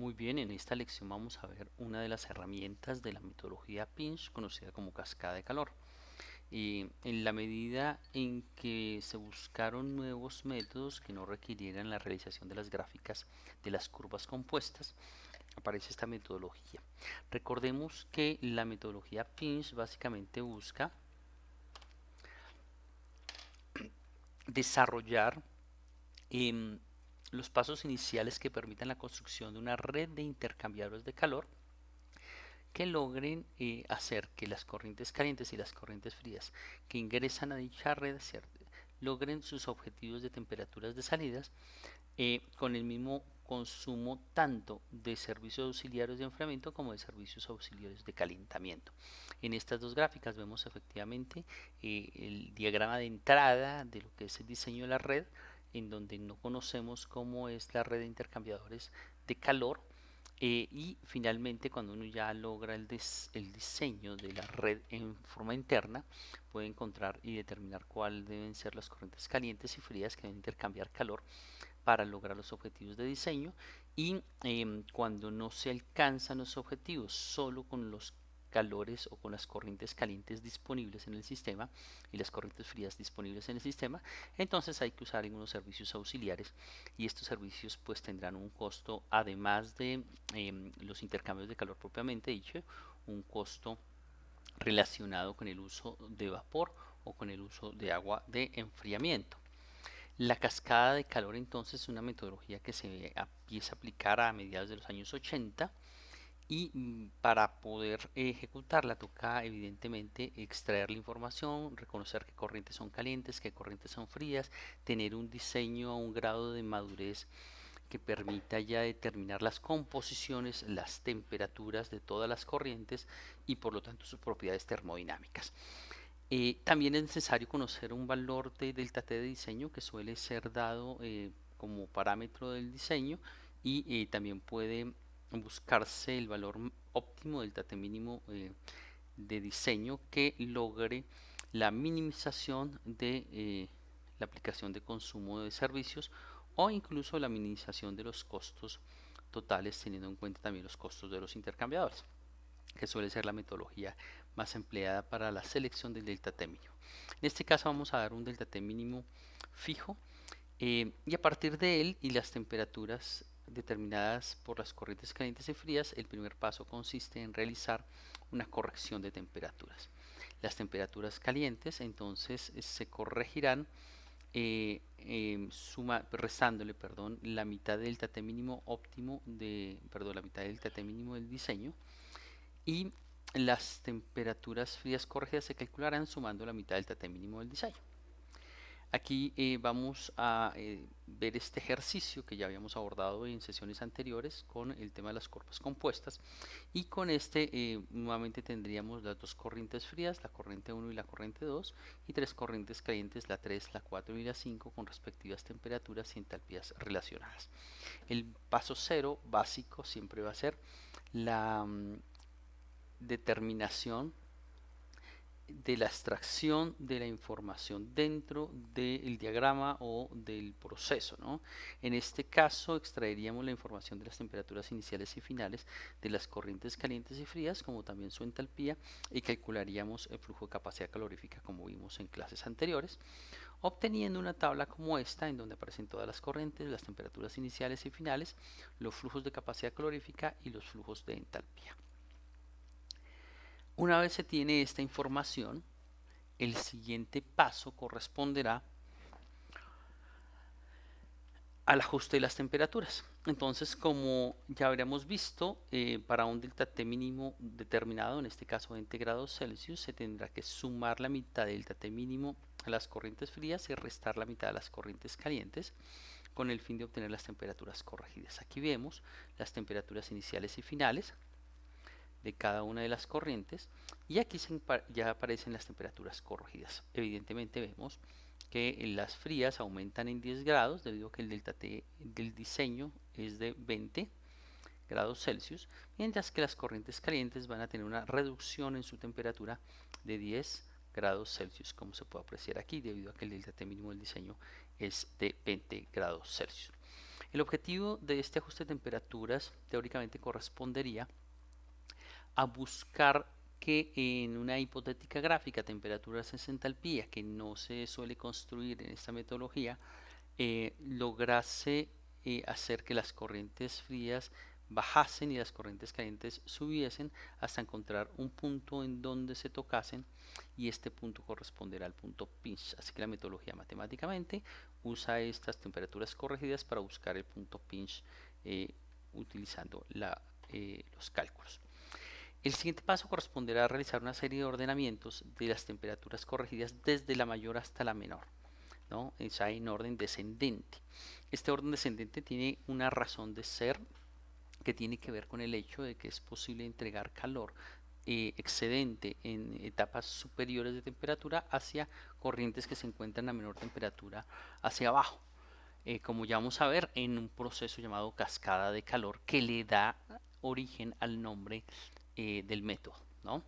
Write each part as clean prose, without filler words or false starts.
Muy bien, en esta lección vamos a ver una de las herramientas de la metodología Pinch, conocida como cascada de calor. En la medida en que se buscaron nuevos métodos que no requirieran la realización de las gráficas de las curvas compuestas, aparece esta metodología. Recordemos que la metodología Pinch básicamente busca desarrollar em, los pasos iniciales que permitan la construcción de una red de intercambiadores de calor que logren hacer que las corrientes calientes y las corrientes frías que ingresan a dicha red logren sus objetivos de temperaturas de salidas con el mismo consumo tanto de servicios auxiliares de enfriamiento como de servicios auxiliares de calentamiento. En estas dos gráficas vemos efectivamente el diagrama de entrada de lo que es el diseño de la red, en donde no conocemos cómo es la red de intercambiadores de calor, y finalmente, cuando uno ya logra el diseño de la red en forma interna, puede encontrar y determinar cuáles deben ser las corrientes calientes y frías que deben intercambiar calor para lograr los objetivos de diseño. Y cuando no se alcanzan los objetivos solo con los calores o con las corrientes calientes disponibles en el sistema y las corrientes frías disponibles en el sistema, entonces hay que usar algunos servicios auxiliares, y estos servicios pues tendrán un costo, además de los intercambios de calor propiamente dicho, un costo relacionado con el uso de vapor o con el uso de agua de enfriamiento. La cascada de calor entonces es una metodología que se empieza a aplicar a mediados de los años 80, y para poder ejecutarla toca evidentemente extraer la información, reconocer qué corrientes son calientes, qué corrientes son frías, tener un diseño a un grado de madurez que permita ya determinar las composiciones, las temperaturas de todas las corrientes y por lo tanto sus propiedades termodinámicas. También es necesario conocer un valor de delta T de diseño que suele ser dado como parámetro del diseño, y también puede buscarse el valor óptimo delta T mínimo de diseño que logre la minimización de la aplicación de consumo de servicios, o incluso la minimización de los costos totales, teniendo en cuenta también los costos de los intercambiadores, que suele ser la metodología más empleada para la selección del delta T mínimo. En este caso vamos a dar un delta T mínimo fijo, y a partir de él y las temperaturas determinadas por las corrientes calientes y frías, el primer paso consiste en realizar una corrección de temperaturas. Las temperaturas calientes entonces se corregirán restándole, la mitad del delta T mínimo óptimo la mitad del delta T mínimo del diseño, y las temperaturas frías corregidas se calcularán sumando la mitad del delta T mínimo del diseño. Aquí vamos a ver este ejercicio que ya habíamos abordado en sesiones anteriores con el tema de las curvas compuestas, y con este nuevamente tendríamos las dos corrientes frías, la corriente 1 y la corriente 2, y tres corrientes calientes, la 3, la 4 y la 5, con respectivas temperaturas y entalpías relacionadas. El paso cero básico siempre va a ser la determinación de la extracción de la información dentro del diagrama o del proceso, ¿no? En este caso extraeríamos la información de las temperaturas iniciales y finales de las corrientes calientes y frías, como también su entalpía, y calcularíamos el flujo de capacidad calorífica como vimos en clases anteriores, obteniendo una tabla como esta en donde aparecen todas las corrientes, las temperaturas iniciales y finales, los flujos de capacidad calorífica y los flujos de entalpía. Una vez se tiene esta información, el siguiente paso corresponderá al ajuste de las temperaturas. Entonces, como ya habríamos visto, para un delta T mínimo determinado, en este caso 20 grados Celsius, se tendrá que sumar la mitad del delta T mínimo a las corrientes frías y restar la mitad a las corrientes calientes, con el fin de obtener las temperaturas corregidas. Aquí vemos las temperaturas iniciales y finales de cada una de las corrientes, y aquí ya aparecen las temperaturas corregidas. Evidentemente vemos que las frías aumentan en 10 grados debido a que el delta T del diseño es de 20 grados Celsius, mientras que las corrientes calientes van a tener una reducción en su temperatura de 10 grados Celsius, como se puede apreciar aquí, debido a que el delta T mínimo del diseño es de 20 grados Celsius. El objetivo de este ajuste de temperaturas teóricamente correspondería a buscar que en una hipotética gráfica temperaturas en entalpía que no se suele construir en esta metodología, lograse hacer que las corrientes frías bajasen y las corrientes calientes subiesen hasta encontrar un punto en donde se tocasen, y este punto corresponderá al punto pinch. Así que la metodología matemáticamente usa estas temperaturas corregidas para buscar el punto pinch utilizando los cálculos. El siguiente paso corresponderá a realizar una serie de ordenamientos de las temperaturas corregidas desde la mayor hasta la menor, ¿no? Es en orden descendente. Este orden descendente tiene una razón de ser que tiene que ver con el hecho de que es posible entregar calor excedente en etapas superiores de temperatura hacia corrientes que se encuentran a menor temperatura hacia abajo, como ya vamos a ver en un proceso llamado cascada de calor que le da origen al nombre del método, ¿no?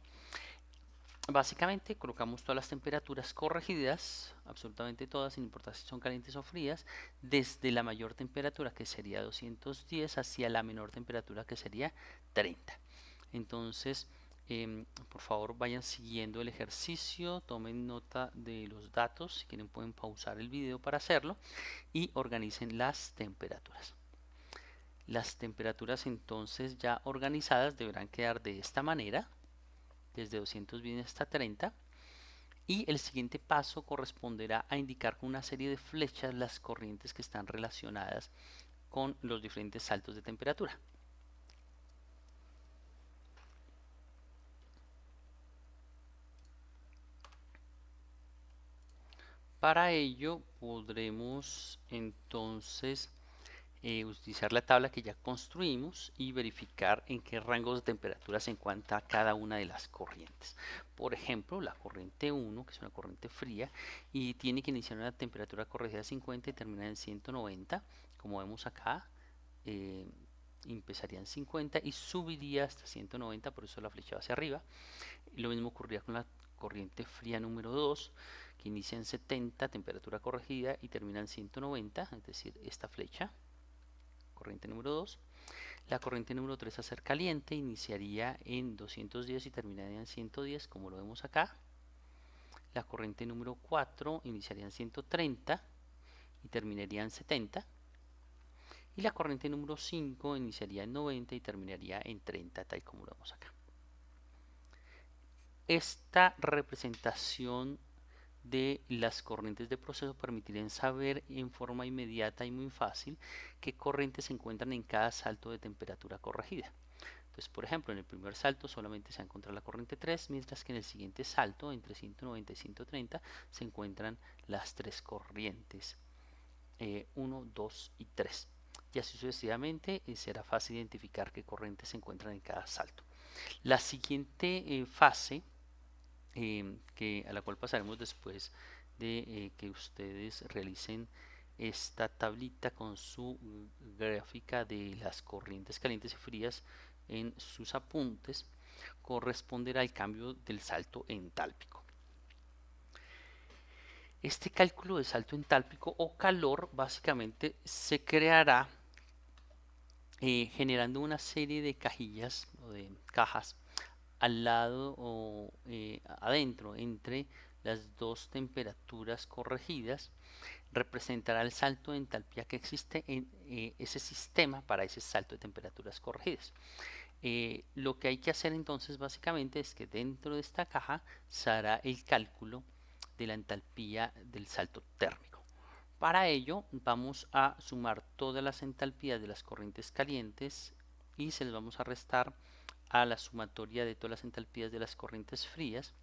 Básicamente colocamos todas las temperaturas corregidas, absolutamente todas, sin importar si son calientes o frías, desde la mayor temperatura, que sería 210, hacia la menor temperatura, que sería 30. Entonces, por favor vayan siguiendo el ejercicio, tomen nota de los datos, si quieren pueden pausar el video para hacerlo, y organicen las temperaturas. Las temperaturas entonces ya organizadas deberán quedar de esta manera, desde 220 hasta 30, y el siguiente paso corresponderá a indicar con una serie de flechas las corrientes que están relacionadas con los diferentes saltos de temperatura. Para ello podremos entonces utilizar la tabla que ya construimos y verificar en qué rangos de temperatura se encuentra cada una de las corrientes. Por ejemplo, la corriente 1, que es una corriente fría, y tiene que iniciar una temperatura corregida de 50 y terminar en 190, como vemos acá. Empezaría en 50 y subiría hasta 190, por eso la flecha va hacia arriba. Lo mismo ocurría con la corriente fría número 2, que inicia en 70, temperatura corregida, y termina en 190, es decir, esta flecha, corriente número 2. La corriente número 3, a ser caliente, iniciaría en 210 y terminaría en 110, como lo vemos acá. La corriente número 4 iniciaría en 130 y terminaría en 70. Y la corriente número 5 iniciaría en 90 y terminaría en 30, tal como lo vemos acá. Esta representación de las corrientes de proceso permitirían saber en forma inmediata y muy fácil qué corrientes se encuentran en cada salto de temperatura corregida. Entonces, por ejemplo, en el primer salto solamente se encuentra la corriente 3, mientras que en el siguiente salto, entre 190 y 130, se encuentran las tres corrientes 1, 2 y 3. Y así sucesivamente será fácil identificar qué corrientes se encuentran en cada salto. La siguiente fase, a la cual pasaremos después de que ustedes realicen esta tablita con su gráfica de las corrientes calientes y frías en sus apuntes, corresponderá al cambio del salto entálpico. Este cálculo de salto entálpico o calor básicamente se creará generando una serie de cajillas o de cajas al lado o adentro entre las dos temperaturas corregidas. Representará el salto de entalpía que existe en ese sistema para ese salto de temperaturas corregidas. Lo que hay que hacer entonces básicamente es que dentro de esta caja se hará el cálculo de la entalpía del salto térmico. Para ello vamos a sumar todas las entalpías de las corrientes calientes y se les vamos a restar a la sumatoria de todas las entalpías de las corrientes frías.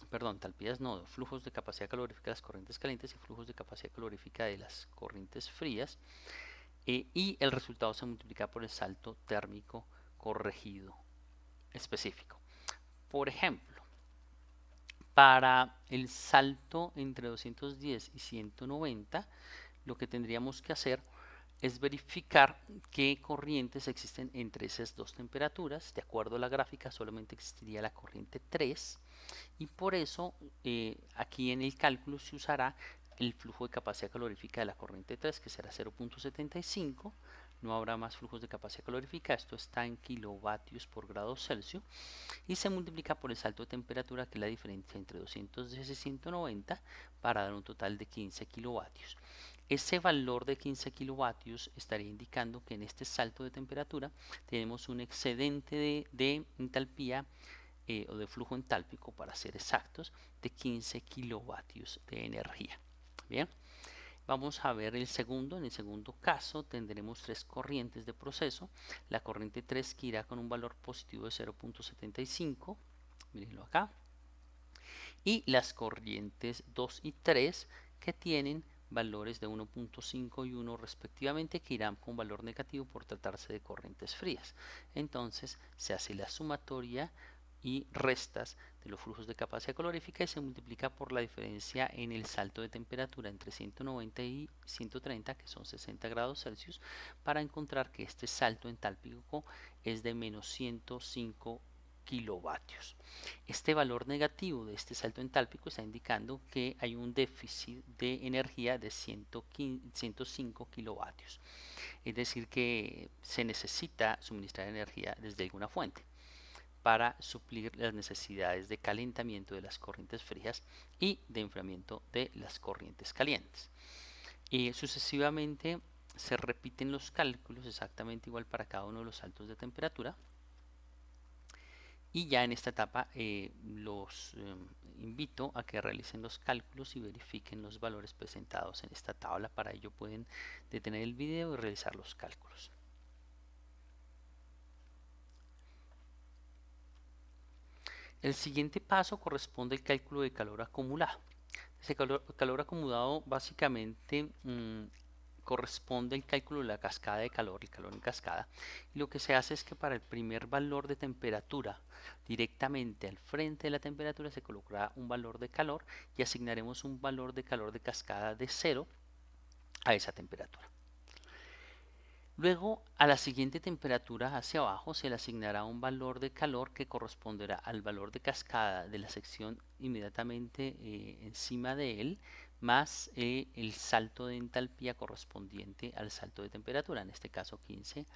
Perdón, entalpías no, flujos de capacidad calorífica de las corrientes calientes y flujos de capacidad calorífica de las corrientes frías. Y el resultado se multiplica por el salto térmico corregido específico. Por ejemplo, para el salto entre 210 y 190, lo que tendríamos que hacer es verificar qué corrientes existen entre esas dos temperaturas. De acuerdo a la gráfica, solamente existiría la corriente 3, y por eso aquí en el cálculo se usará el flujo de capacidad calorífica de la corriente 3, que será 0.75. No habrá más flujos de capacidad calorífica, esto está en kilovatios por grado Celsius, y se multiplica por el salto de temperatura, que es la diferencia entre 210 y 190, para dar un total de 15 kilovatios. Ese valor de 15 kilovatios estaría indicando que en este salto de temperatura tenemos un excedente de entalpía o de flujo entálpico, para ser exactos, de 15 kilovatios de energía. Bien, vamos a ver el segundo. En el segundo caso tendremos tres corrientes de proceso. La corriente 3, que irá con un valor positivo de 0.75, mírenlo acá, y las corrientes 2 y 3, que tienen valores de 1.5 y 1 respectivamente, que irán con valor negativo por tratarse de corrientes frías. Entonces se hace la sumatoria y restas de los flujos de capacidad calorífica, y se multiplica por la diferencia en el salto de temperatura entre 190 y 130, que son 60 grados Celsius, para encontrar que este salto entálpico es de menos 105 kilovatios. Este valor negativo de este salto entálpico está indicando que hay un déficit de energía de 105 kilovatios, es decir, que se necesita suministrar energía desde alguna fuente para suplir las necesidades de calentamiento de las corrientes frías y de enfriamiento de las corrientes calientes. Y sucesivamente se repiten los cálculos exactamente igual para cada uno de los saltos de temperatura. Y ya en esta etapa los invito a que realicen los cálculos y verifiquen los valores presentados en esta tabla. Para ello pueden detener el video y realizar los cálculos. El siguiente paso corresponde al cálculo de calor acumulado. Ese calor acumulado básicamente corresponde al cálculo de la cascada de calor, el calor en cascada. Y lo que se hace es que para el primer valor de temperatura, directamente al frente de la temperatura, se colocará un valor de calor y asignaremos un valor de calor de cascada de 0 a esa temperatura. Luego, a la siguiente temperatura hacia abajo se le asignará un valor de calor que corresponderá al valor de cascada de la sección inmediatamente encima de él, más el salto de entalpía correspondiente al salto de temperatura, en este caso 15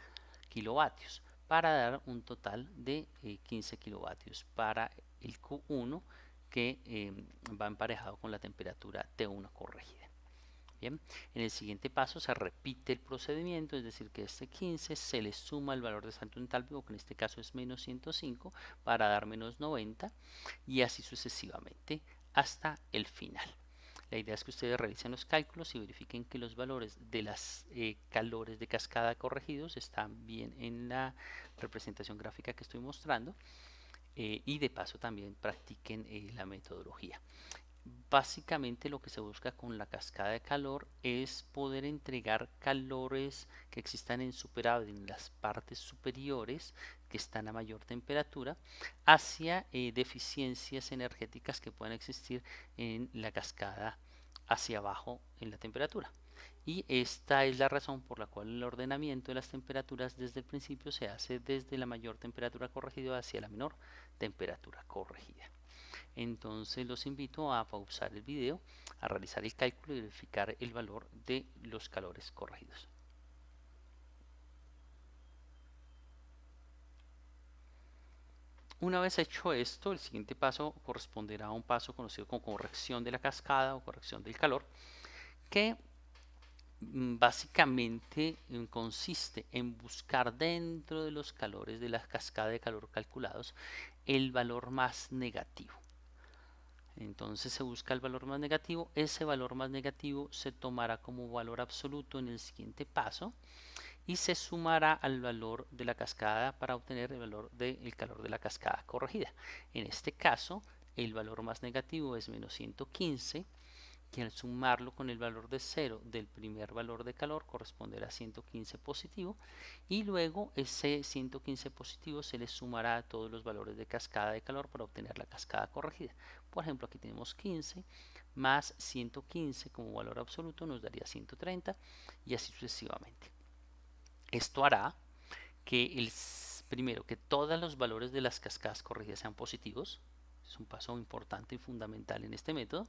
kilovatios, para dar un total de 15 kilovatios para el Q1, que va emparejado con la temperatura T1 corregida. Bien, en el siguiente paso se repite el procedimiento, es decir, que este 15 se le suma el valor de salto entálpico, que en este caso es menos 105, para dar menos 90, y así sucesivamente hasta el final. La idea es que ustedes realicen los cálculos y verifiquen que los valores de las calores de cascada corregidos están bien en la representación gráfica que estoy mostrando, y de paso también practiquen la metodología. Básicamente lo que se busca con la cascada de calor es poder entregar calores que existan en superávit en las partes superiores, que están a mayor temperatura, hacia deficiencias energéticas que puedan existir en la cascada hacia abajo en la temperatura. Y esta es la razón por la cual el ordenamiento de las temperaturas desde el principio se hace desde la mayor temperatura corregida hacia la menor temperatura corregida. Entonces los invito a pausar el video, a realizar el cálculo y verificar el valor de los calores corregidos. Una vez hecho esto, el siguiente paso corresponderá a un paso conocido como corrección de la cascada o corrección del calor, que básicamente consiste en buscar dentro de los calores de la cascada de calor calculados el valor más negativo. Entonces se busca el valor más negativo. Ese valor más negativo se tomará como valor absoluto en el siguiente paso y se sumará al valor de la cascada para obtener el valor del calor de la cascada corregida. En este caso el valor más negativo es menos 115, que al sumarlo con el valor de 0 del primer valor de calor corresponderá a 115 positivo, y luego ese 115 positivo se le sumará a todos los valores de cascada de calor para obtener la cascada corregida. Por ejemplo, aquí tenemos 15 más 115 como valor absoluto nos daría 130, y así sucesivamente. Esto hará que primero que todos los valores de las cascadas corregidas sean positivos. es un paso importante y fundamental en este método.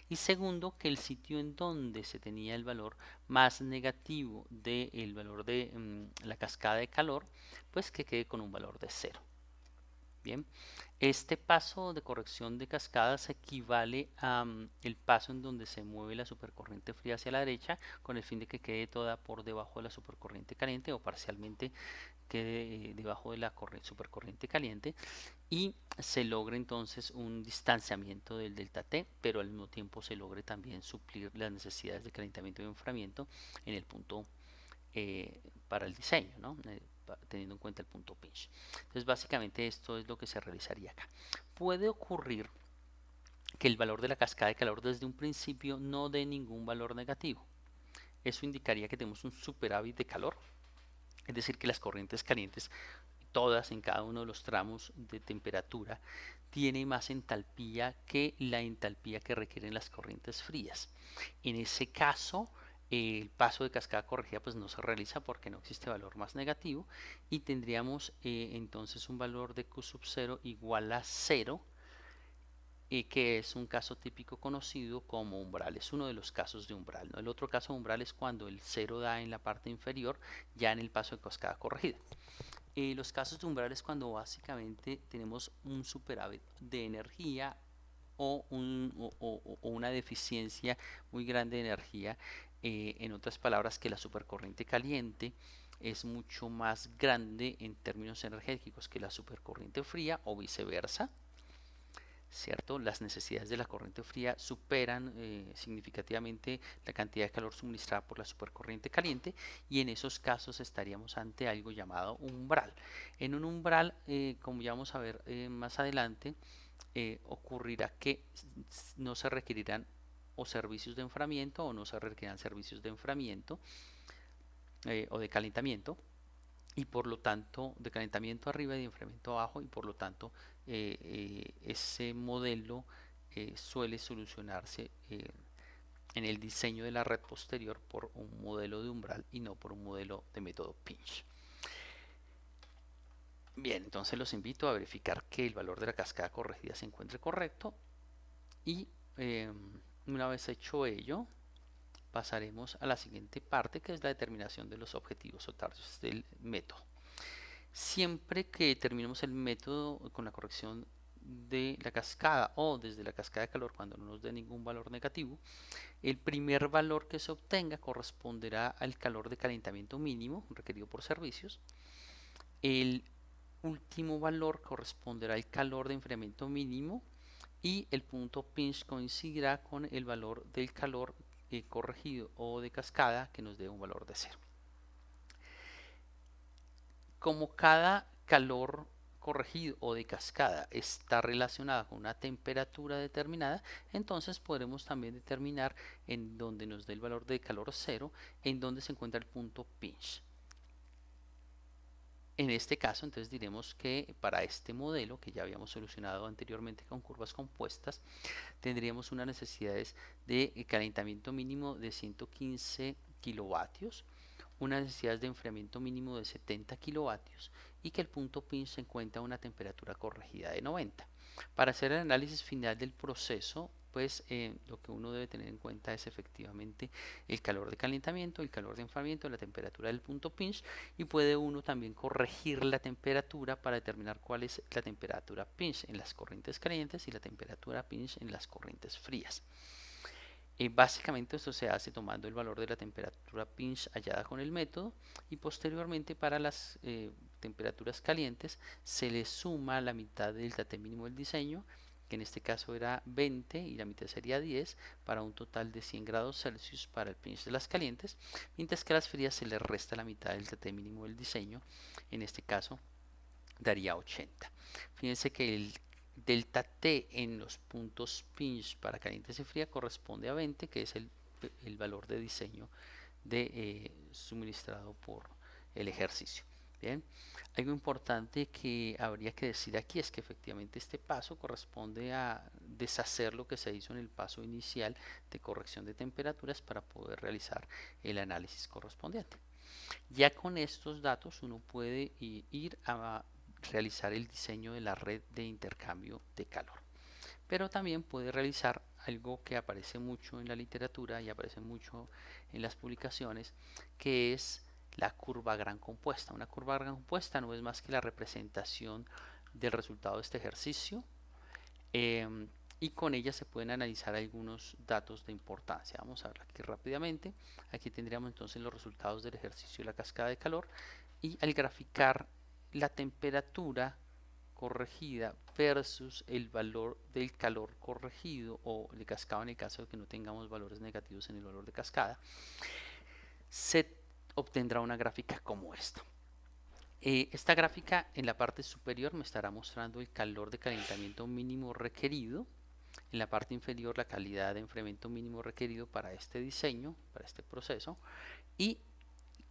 Y segundo, que el sitio en donde se tenía el valor más negativo del valor de la cascada de calor, pues que quede con un valor de 0. Bien, este paso de corrección de cascadas equivale a el paso en donde se mueve la supercorriente fría hacia la derecha con el fin de que quede toda por debajo de la supercorriente caliente o parcialmente quede debajo de la supercorriente caliente y se logre entonces un distanciamiento del delta T, pero al mismo tiempo se logre también suplir las necesidades de calentamiento y enfriamiento en el punto para el diseño, ¿no? Teniendo en cuenta el punto pinch. Entonces básicamente esto es lo que se realizaría acá. Puede ocurrir que el valor de la cascada de calor desde un principio no dé ningún valor negativo. Eso indicaría que tenemos un superávit de calor, es decir, que las corrientes calientes, todas en cada uno de los tramos de temperatura, tiene más entalpía que la entalpía que requieren las corrientes frías. En ese caso, el paso de cascada corregida pues no se realiza porque no existe valor más negativo y tendríamos entonces un valor de Q sub 0 igual a 0, que es un caso típico conocido como umbral. Es uno de los casos de umbral, ¿no? El otro caso de umbral es cuando el 0 da en la parte inferior ya en el paso de cascada corregida. Los casos de umbral es cuando básicamente tenemos un superávit de energía o una deficiencia muy grande de energía. En otras palabras, que la supercorriente caliente es mucho más grande en términos energéticos que la supercorriente fría o viceversa, ¿cierto? Las necesidades de la corriente fría superan significativamente la cantidad de calor suministrada por la supercorriente caliente y en esos casos estaríamos ante algo llamado umbral. En un umbral, como ya vamos a ver más adelante, ocurrirá que no se requerirán o servicios de enfriamiento o no se requerirán servicios de enfriamiento o de calentamiento y por lo tanto de calentamiento arriba y de enfriamiento abajo y por lo tanto ese modelo suele solucionarse en el diseño de la red posterior por un modelo de umbral y no por un modelo de método pinch. Bien, entonces los invito a verificar que el valor de la cascada corregida se encuentre correcto y una vez hecho ello pasaremos a la siguiente parte, que es la determinación de los objetivos o targets del método. Siempre que terminemos el método con la corrección de la cascada o desde la cascada de calor cuando no nos dé ningún valor negativo, el primer valor que se obtenga corresponderá al calor de calentamiento mínimo requerido por servicios. El último valor corresponderá al calor de enfriamiento mínimo y el punto pinch coincidirá con el valor del calor corregido o de cascada que nos dé un valor de 0. Como cada calor corregido o de cascada está relacionada con una temperatura determinada, entonces podremos también determinar en donde nos dé el valor de calor 0, en donde se encuentra el punto pinch. En este caso, entonces diremos que para este modelo que ya habíamos solucionado anteriormente con curvas compuestas, tendríamos unas necesidades de calentamiento mínimo de 115 kilovatios, unas necesidades de enfriamiento mínimo de 70 kilovatios y que el punto pinch se encuentra a una temperatura corregida de 90. Para hacer el análisis final del proceso, pues lo que uno debe tener en cuenta es efectivamente el calor de calentamiento, el calor de enfriamiento, la temperatura del punto pinch y puede uno también corregir la temperatura para determinar cuál es la temperatura pinch en las corrientes calientes y la temperatura pinch en las corrientes frías. Básicamente esto se hace tomando el valor de la temperatura pinch hallada con el método y posteriormente para las temperaturas calientes se le suma la mitad del delta T mínimo del diseño, que en este caso era 20 y la mitad sería 10, para un total de 100 grados Celsius para el pinch de las calientes, mientras que a las frías se le resta la mitad del delta T mínimo del diseño, en este caso daría 80. Fíjense que el delta T en los puntos pinch para calientes y fría corresponde a 20, que es el valor de diseño suministrado por el ejercicio. Bien, algo importante que habría que decir aquí es que efectivamente este paso corresponde a deshacer lo que se hizo en el paso inicial de corrección de temperaturas para poder realizar el análisis correspondiente. Ya con estos datos uno puede ir a realizar el diseño de la red de intercambio de calor. pero también puede realizar algo que aparece mucho en la literatura y aparece mucho en las publicaciones, que es la curva gran compuesta. Una curva gran compuesta no es más que la representación del resultado de este ejercicio, eh, y con ella se pueden analizar algunos datos de importancia. Vamos a ver aquí rápidamente. Aquí tendríamos entonces los resultados del ejercicio de la cascada de calor, y al graficar la temperatura corregida versus el valor del calor corregido o de cascada, en el caso de que no tengamos valores negativos en el valor de cascada, se obtendrá una gráfica como esta. Esta gráfica en la parte superior me estará mostrando el calor de calentamiento mínimo requerido. En la parte inferior la calidad de enfriamiento mínimo requerido para este diseño, para este proceso. Y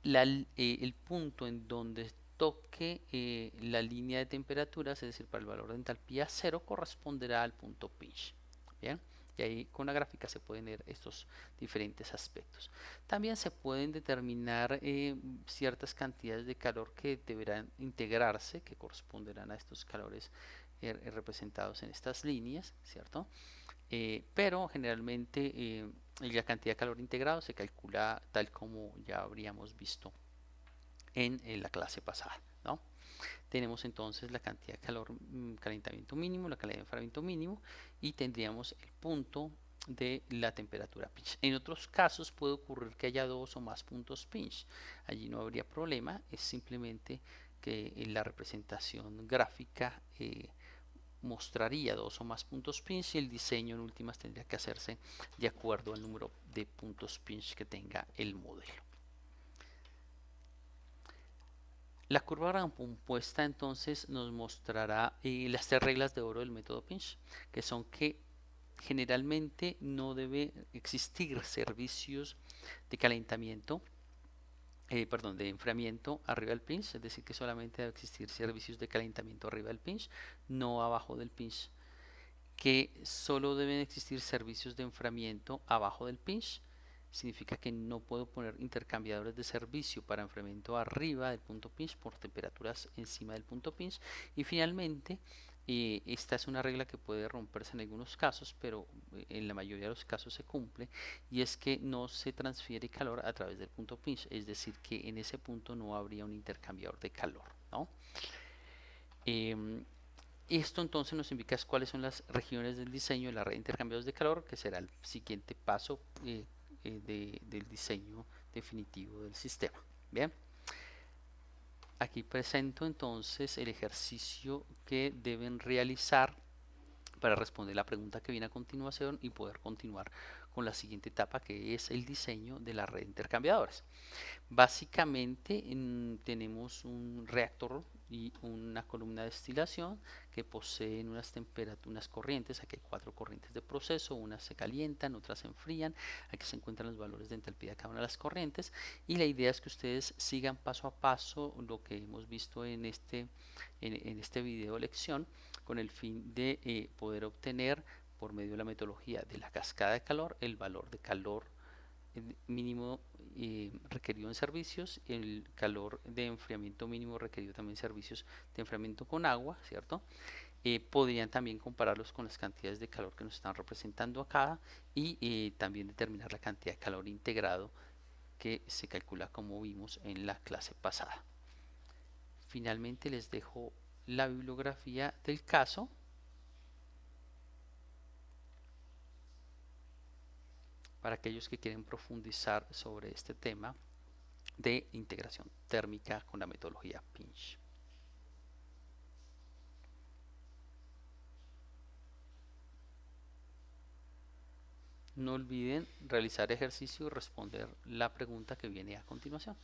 el punto en donde toque la línea de temperaturas, es decir, para el valor de entalpía 0, corresponderá al punto pinch. Bien, y ahí con la gráfica se pueden ver estos diferentes aspectos. También se pueden determinar ciertas cantidades de calor que deberán integrarse, que corresponderán a estos calores representados en estas líneas, ¿cierto? Pero generalmente la cantidad de calor integrado se calcula tal como ya habríamos visto en la clase pasada, ¿no? Tenemos entonces la cantidad de calor, calentamiento mínimo, la calidad de enfriamiento mínimo, y tendríamos el punto de la temperatura pinch. En otros casos puede ocurrir que haya dos o más puntos pinch. Allí no habría problema, es simplemente que en la representación gráfica mostraría dos o más puntos pinch, y el diseño en últimas tendría que hacerse de acuerdo al número de puntos pinch que tenga el modelo. La curva gran compuesta entonces nos mostrará las 3 reglas de oro del método pinch, que son que generalmente no debe existir servicios de calentamiento, de enfriamiento arriba del pinch, es decir, que solamente debe existir servicios de calentamiento arriba del pinch, no abajo del pinch. Que solo deben existir servicios de enfriamiento abajo del pinch, significa que no puedo poner intercambiadores de servicio para enfriamiento arriba del punto pinch por temperaturas encima del punto pinch. Y finalmente, esta es una regla que puede romperse en algunos casos, pero en la mayoría de los casos se cumple, y es que no se transfiere calor a través del punto pinch, es decir, que en ese punto no habría un intercambiador de calor, ¿no? Esto entonces nos indica cuáles son las regiones del diseño de la red de intercambiadores de calor, que será el siguiente paso del diseño definitivo del sistema. Bien, aquí presento entonces el ejercicio que deben realizar para responder la pregunta que viene a continuación y poder continuar con la siguiente etapa, que es el diseño de la red de intercambiadores. Básicamente tenemos un reactor y una columna de destilación que poseen unas temperaturas, unas corrientes. Aquí hay 4 corrientes de proceso, unas se calientan, otras se enfrían. Aquí se encuentran los valores de entalpía de cada una de las corrientes, y la idea es que ustedes sigan paso a paso lo que hemos visto en este video lección, con el fin de poder obtener por medio de la metodología de la cascada de calor el valor de calor mínimo requerido en servicios, el calor de enfriamiento mínimo requerido también en servicios de enfriamiento con agua, ¿cierto? Podrían también compararlos con las cantidades de calor que nos están representando acá, y también determinar la cantidad de calor integrado que se calcula como vimos en la clase pasada. Finalmente les dejo la bibliografía del caso para aquellos que quieren profundizar sobre este tema de integración térmica con la metodología pinch. No olviden realizar ejercicio y responder la pregunta que viene a continuación.